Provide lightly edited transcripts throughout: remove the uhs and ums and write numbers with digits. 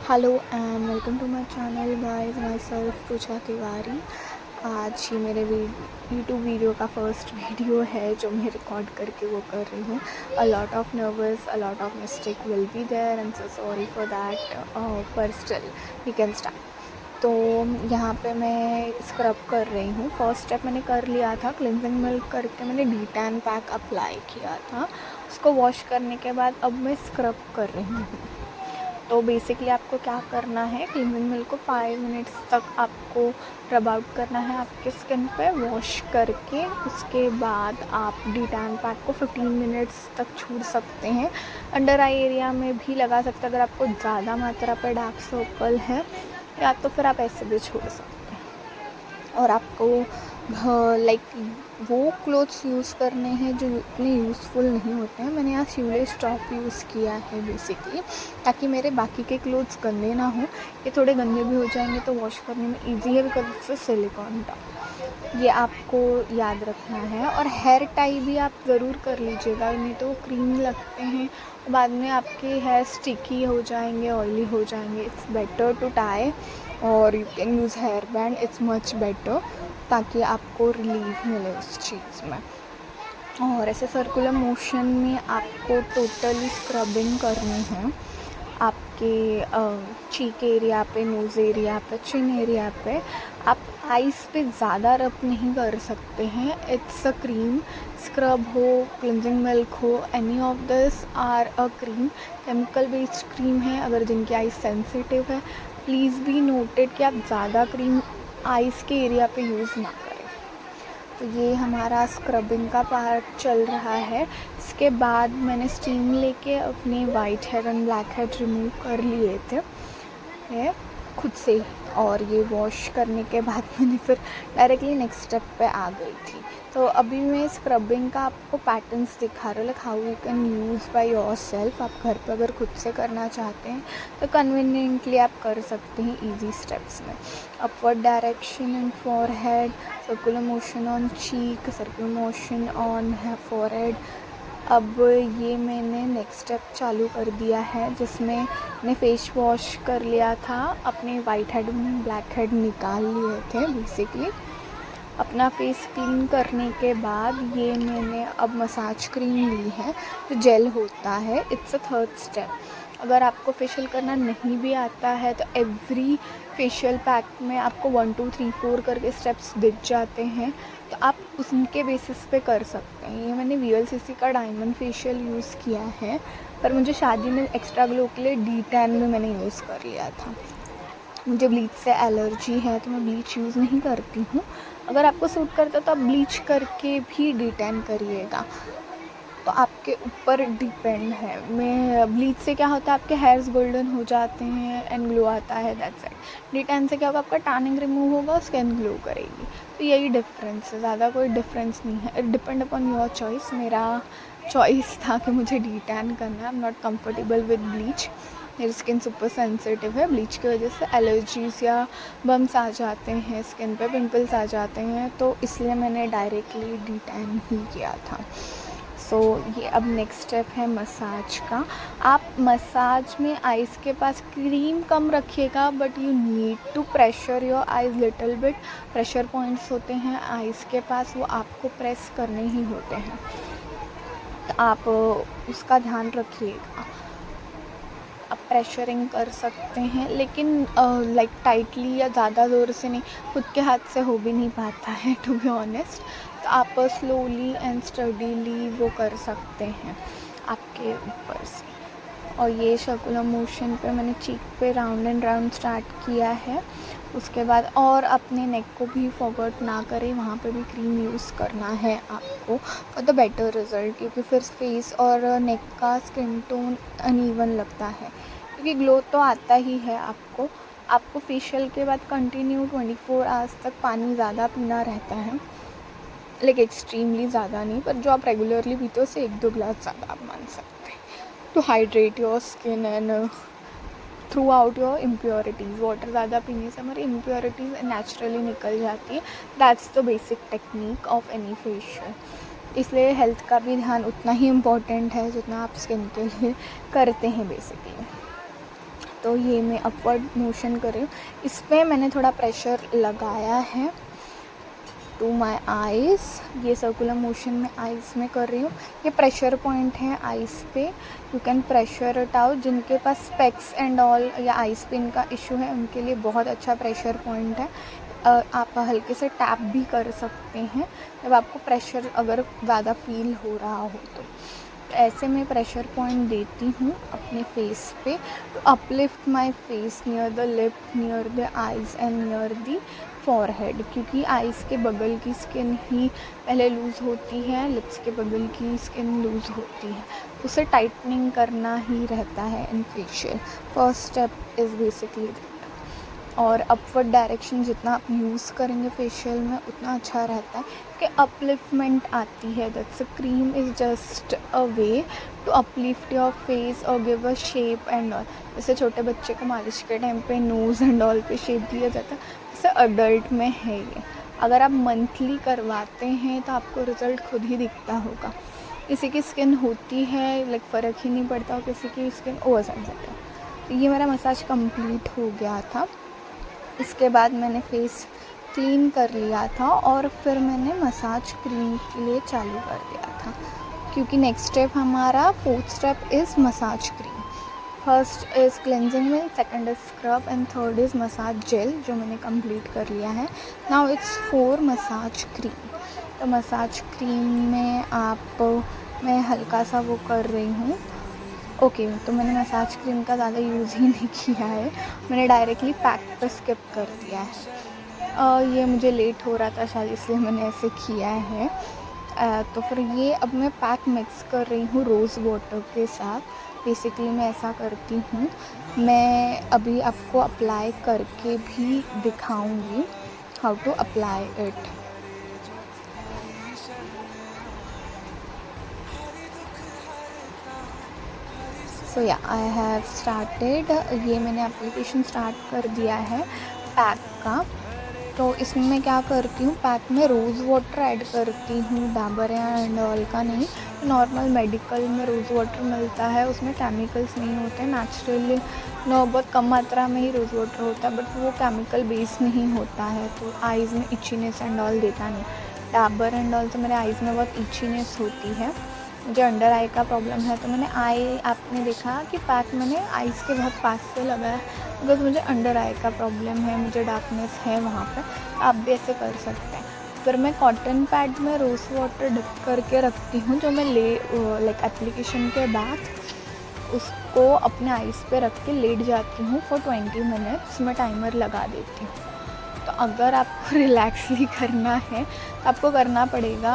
Hello and welcome to my channel guys, myself Puja Tiwari. आज ये मेरे यूट्यूब वीडियो का फर्स्ट वीडियो है जो मैं रिकॉर्ड करके वो कर रही हूँ। A lot of nervous, a lot of mistake will be there and so sorry for that, पर स्टिल वी कैन स्टार्ट। तो यहाँ पे मैं स्क्रब कर रही हूँ। फर्स्ट स्टेप मैंने कर लिया था, क्लिनजिंग मिल्क करके मैंने डी-टैन पैक अप्लाई किया था। उसको वॉश करने के बाद अब मैं स्क्रब कर रही हूँ। तो बेसिकली आपको क्या करना है, क्लीनिंग मिल्क को 5 मिनट्स तक आपको रब आउट करना है आपके स्किन पे, वॉश करके उसके बाद आप डी-टैन पैक को 15 मिनट्स तक छोड़ सकते हैं। अंडर आई एरिया में भी लगा सकते हैं अगर आपको ज़्यादा मात्रा पर डार्क सर्कल है, या तो फिर आप ऐसे भी छोड़ सकते हैं। और आपको लाइक वो क्लोथ्स यूज़ करने हैं जो इतने यूज़फुल नहीं होते हैं। मैंने यहाँ सीवलेस टॉप यूज़ किया है बेसिकली, ताकि मेरे बाकी के क्लोथ्स गंदे ना हो। ये थोड़े गंदे भी हो जाएंगे तो वॉश करने में ईजी है, बिकॉज इससे सिलिकॉन टॉप, ये आपको याद रखना है। और हेयर टाई भी आप ज़रूर कर लीजिएगा, नहीं तो क्रीम लगते हैं बाद में आपके हेयर स्टिकी हो जाएंगे, ऑयली हो जाएंगे। इट्स बेटर टू टाई, और you can use hair band, it's much better, ताकि आपको रिलीफ मिले उस चीज़ में। और ऐसे सर्कुलर मोशन में आपको टोटली स्क्रबिंग करनी है आपके चीक एरिया पे, नोज़ एरिया पे, चिन एरिया पे। आप आइज़ पे ज़्यादा रब नहीं कर सकते हैं। इट्स अ क्रीम, स्क्रब हो, क्लिनजिंग मिल्क हो, any of this are a cream, chemical based cream है। अगर जिनकी आइज़ सेंसिटिव है, प्लीज़ बी नोटेड कि आप ज़्यादा क्रीम आइज़ के एरिया पे यूज़ ना करें। तो ये हमारा स्क्रबिंग का पार्ट चल रहा है। इसके बाद मैंने स्टीम लेके अपने white head and black head remove कर लिए थे खुद से ही। और ये वॉश करने के बाद मैंने फिर डायरेक्टली नेक्स्ट स्टेप पे आ गई थी। तो अभी मैं स्क्रबिंग का आपको पैटर्न्स दिखा रहा हूँ, like how you can use by your self. आप घर पे अगर खुद से करना चाहते हैं तो कन्वीनियंटली आप कर सकते हैं ईजी स्टेप्स में। Upward direction in forehead, circular motion on cheek, circular motion on forehead. अब ये मैंने नेक्स्ट स्टेप चालू कर दिया है, जिसमें मैंने फेस वॉश कर लिया था, अपने वाइट हेड ब्लैक हेड निकाल लिए थे बेसिकली। अपना फेस क्लीन करने के बाद ये मैंने अब मसाज क्रीम ली है जो जेल होता है। It's a third step. अगर आपको फेशियल करना नहीं भी आता है तो एवरी फेशियल पैक में आपको 1 2 3 4 करके स्टेप्स दिख जाते हैं, तो आप उनके बेसिस पे कर सकते हैं। ये मैंने VLCC का डायमंड फेशियल यूज़ किया है, पर मुझे शादी में एक्स्ट्रा ग्लो के लिए डी-टैन भी मैंने यूज़ कर लिया था। मुझे ब्लीच से एलर्जी है तो मैं ब्लीच यूज़ नहीं करती हूँ। अगर आपको सूट करता है तो आप ब्लीच करके भी डी-टैन करिएगा, तो आपके ऊपर डिपेंड है। मैं ब्लीच से क्या होता है, आपके हेयर्स गोल्डन हो जाते हैं एंड ग्लो आता है, दैट्स इट। डी-टैन से क्या होगा, आपका टैनिंग रिमूव होगा, स्किन ग्लो करेगी। तो यही डिफरेंस है, ज़्यादा कोई डिफरेंस नहीं है। It depend upon your choice. मेरा चॉइस था कि मुझे डी-टैन करना है। I am not comfortable with bleach, मेरी स्किन सुपर सेंसिटिव है। ब्लीच की वजह से एलर्जीज़ या बम्स आ जाते हैं स्किन पे, पिंपल्स आ जाते हैं, तो इसलिए मैंने डायरेक्टली डी-टैन ही किया था। सो ये अब नेक्स्ट स्टेप है मसाज का। आप मसाज में आइज़ के पास क्रीम कम रखिएगा, but you need to pressure your eyes little bit. Pressure points होते हैं आइज़ के पास, वो आपको प्रेस करने ही होते हैं, तो आप उसका ध्यान रखिएगा। आप प्रेशरिंग कर सकते हैं, लेकिन लाइक टाइटली या ज़्यादा ज़ोर से नहीं, खुद के हाथ से हो भी नहीं पाता है टू बी ऑनेस्ट। तो आप स्लोली एंड स्टडीली वो कर सकते हैं आपके ऊपर से। और ये सर्कुलर मोशन पे मैंने चीक पे राउंड एंड राउंड स्टार्ट किया है। उसके बाद और अपने नेक को भी फॉरवर्ड ना करें, वहाँ पे भी क्रीम यूज़ करना है आपको फॉर द बेटर रिज़ल्ट, क्योंकि फिर फेस और नेक का स्किन टोन अनइवन लगता है। क्योंकि ग्लो तो आता ही है आपको फेशियल के बाद कंटिन्यू 24 आवर्स तक पानी ज़्यादा पीना रहता है, लाइक एक्सट्रीमली ज़्यादा नहीं, पर जो आप रेगुलरली पीते हो उससे 1-2 ग्लास ज़्यादा आप मान सकते हैं, to hydrate your skin and throw out your impurities. Water ज़्यादा पीने से हमारी इम्प्योरिटीज़ नेचुरली निकल जाती है। That's the basic technique of any facial. इसलिए हेल्थ का भी ध्यान उतना ही इम्पोर्टेंट है जितना आप स्किन के लिए करते हैं बेसिकली। तो ये मैं अपवर्ड मोशन कर रही हूँ। इस पर मैंने थोड़ा प्रेशर लगाया है टू माई आइज़। ये सर्कुलर मोशन में आइज़ में कर रही हूँ। ये प्रेशर पॉइंट है आइज़ पे, you can pressure it out. जिनके पास स्पेक्स एंड ऑल या आइज़ पेन का इशू है उनके लिए बहुत अच्छा प्रेशर पॉइंट है। आप हल्के से टैप भी कर सकते हैं जब आपको प्रेशर अगर ज़्यादा फील हो रहा हो तो। ऐसे में प्रेशर पॉइंट देती हूँ अपने फेस पे to uplift my face near the lip, near the eyes and near the forehead, क्योंकि आइज़ के बगल की स्किन ही पहले लूज़ होती है, लिप्स के बगल की स्किन लूज़ होती है, उसे टाइटनिंग करना ही रहता है in facial. First step is basically और अपवर्ड डायरेक्शन जितना आप यूज़ करेंगे फेशियल में उतना अच्छा रहता है कि अपलिफ्टमेंट आती है। That's a cream is just a way to uplift your face और give a shape and all. जैसे छोटे बच्चे को मालिश के टाइम पे नोज़ एंड ऑल पे शेप दिया जाता है, जैसे अडल्ट में है ये। अगर आप मंथली करवाते हैं तो आपको रिज़ल्ट खुद ही दिखता होगा। किसी की स्किन होती है लाइक फ़र्क ही नहीं पड़ता और किसी की स्किन ओवर सेंसिटिव। तो ये मेरा मसाज कंप्लीट हो गया था। इसके बाद मैंने फेस क्लीन कर लिया था और फिर मैंने मसाज क्रीम के लिए चालू कर दिया था, क्योंकि नेक्स्ट स्टेप हमारा fourth step is massage cream. First is cleansing milk, second is scrub and third is massage gel, जो मैंने कंप्लीट कर लिया है। Now it's 4 massage cream. तो मसाज क्रीम में मैं हल्का सा वो कर रही हूँ। ओके, तो मैंने मसाज क्रीम का ज़्यादा यूज़ ही नहीं किया है, मैंने डायरेक्टली पैक पर स्किप कर दिया है। ये मुझे लेट हो रहा था शायद, इसलिए मैंने ऐसे किया है। तो फिर ये अब मैं पैक मिक्स कर रही हूँ रोज़ वाटर के साथ। बेसिकली मैं ऐसा करती हूँ, मैं अभी आपको अप्लाई करके भी दिखाऊंगी हाउ टू अप्लाई इट। सो या आई हैव स्टार्टेड। ये मैंने एप्लीकेशन स्टार्ट कर दिया है पैक का। तो इसमें मैं क्या करती हूँ, पैक में रोज़ वाटर ऐड करती हूँ, डाबर एंड ऑयल का नहीं। नॉर्मल मेडिकल में रोज़ वाटर मिलता है, उसमें केमिकल्स नहीं होते, नेचुरली बहुत कम मात्रा में ही रोज़ वाटर होता है, बट वो केमिकल बेस नहीं होता है, तो आइज़ में इचीनेस एंड ऑल देता नहीं। डाबर एंड ऑल तो मेरे आइज़ में बहुत इचीनेस होती है, मुझे अंडर आई का प्रॉब्लम है, तो मैंने आपने देखा कि पैक मैंने आइज़ के बहुत पास से लगाया, बिकॉज मुझे अंडर आई का प्रॉब्लम है, मुझे डार्कनेस है वहाँ पे। आप भी ऐसे कर सकते हैं। फिर मैं कॉटन पैड में रोज़ वाटर डिप करके रखती हूँ, जो मैं लाइक एप्लीकेशन के बाद उसको अपने आइज़ पे रख के लेट जाती हूँ फॉर 20 मिनट्स। मैं टाइमर लगा देती हूँ। तो अगर आपको रिलैक्सली करना है तो आपको करना पड़ेगा।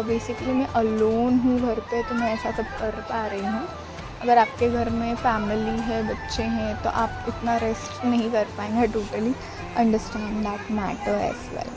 बेसिकली मैं अलोन हूँ घर पे, तो मैं ऐसा सब कर पा रही हूँ। अगर आपके घर में फैमिली है, बच्चे हैं, तो आप इतना रेस्ट नहीं कर पाएंगे। Totally understand that matter as well.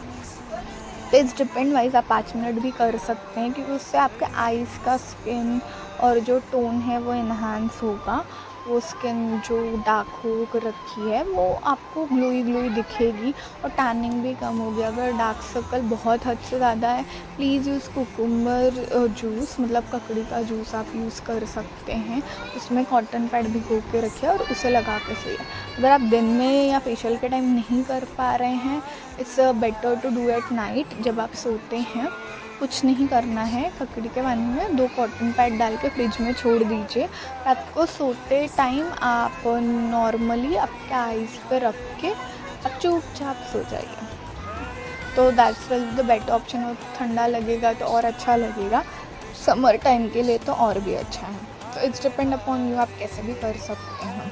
तो इट्स डिपेंड वाइज आप 5 मिनट भी कर सकते हैं, क्योंकि उससे आपके आइज़ का स्किन और जो टोन है वो इन्हांस होगा। वो स्किन जो डार्क हो रखी है वो आपको ग्लोई ग्लोई दिखेगी और टैनिंग भी कम होगी। अगर डार्क सर्कल बहुत हद से ज़्यादा है, प्लीज़ यूज़ कुकुम्बर जूस, मतलब ककड़ी का जूस आप यूज़ कर सकते हैं। उसमें कॉटन पैड भिगो के रखिए और उसे लगा के सोइए। अगर आप दिन में या फेशियल के टाइम नहीं कर पा रहे हैं, it's better to do at night. जब आप सोते हैं कुछ नहीं करना है, ककड़ी के पानी में 2 कॉटन पैड डाल के फ्रिज में छोड़ दीजिए। रात को सोते टाइम आप नॉर्मली आपके आइज़ पे रख के आप चुपचाप सो जाइए। तो that's well the better option. और ठंडा लगेगा तो और अच्छा लगेगा, समर टाइम के लिए तो और भी अच्छा है। तो इट्स डिपेंड अपॉन यू, आप कैसे भी कर सकते हैं।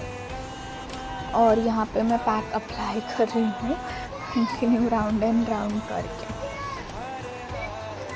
और यहाँ पे मैं पैक अप्लाई कर रही हूँ कंटिन्यू राउंड एंड राउंड करके।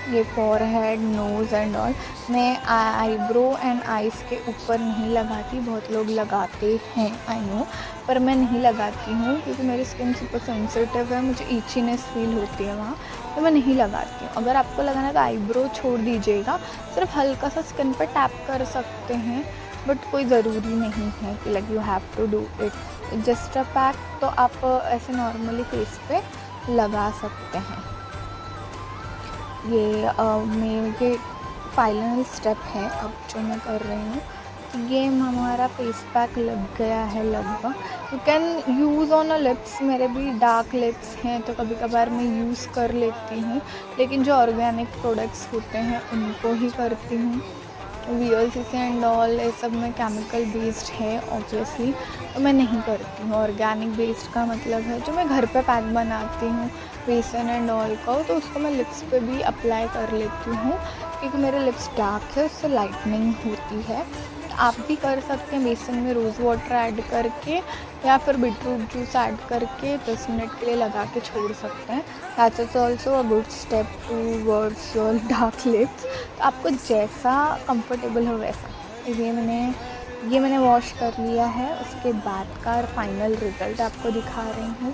ये फॉरहेड, नोज़ एंड ऑल। मैं आईब्रो एंड आइज़ के ऊपर नहीं लगाती, बहुत लोग लगाते हैं आई नो, पर मैं नहीं लगाती हूँ क्योंकि मेरी स्किन सुपर सेंसिटिव है, मुझे ईचीनेस फील होती है वहाँ, तो मैं नहीं लगाती हूँ। अगर आपको लगाना है तो आईब्रो छोड़ दीजिएगा, सिर्फ हल्का सा स्किन पर टैप कर सकते हैं, बट कोई ज़रूरी नहीं है कि like you have to do it just a pack. तो आप ऐसे नॉर्मली फेस पे लगा सकते हैं। ये मेरे फाइनल स्टेप है अब जो मैं कर रही हूँ। ये हमारा फेस पैक लग गया है लगभग। You can use on a lips. मेरे भी डार्क लिप्स हैं तो कभी कभार मैं यूज़ कर लेती हूँ, लेकिन जो ऑर्गेनिक प्रोडक्ट्स होते हैं उनको ही करती हूँ। VLCC एंड ऑल ये सब में केमिकल बेस्ड है ऑब्वियसली, तो मैं नहीं करती हूँ। ऑर्गेनिक बेस्ड का मतलब है जो मैं घर पे पैक बनाती हूँ बेसन एंड ऑल का, तो उसको मैं लिप्स पे भी अप्लाई कर लेती हूँ क्योंकि मेरे लिप्स डार्क है, उससे लाइटनिंग होती है। आप भी कर सकते हैं बेसन में रोज़ वाटर ऐड करके या फिर बीटरूट जूस ऐड करके 10 मिनट के लिए लगा के छोड़ सकते हैं। That is also a good step towards your dark lips. तो आपको जैसा कंफर्टेबल हो वैसा। ये मैंने वॉश कर लिया है, उसके बाद का फाइनल रिज़ल्ट आपको दिखा रही हूँ।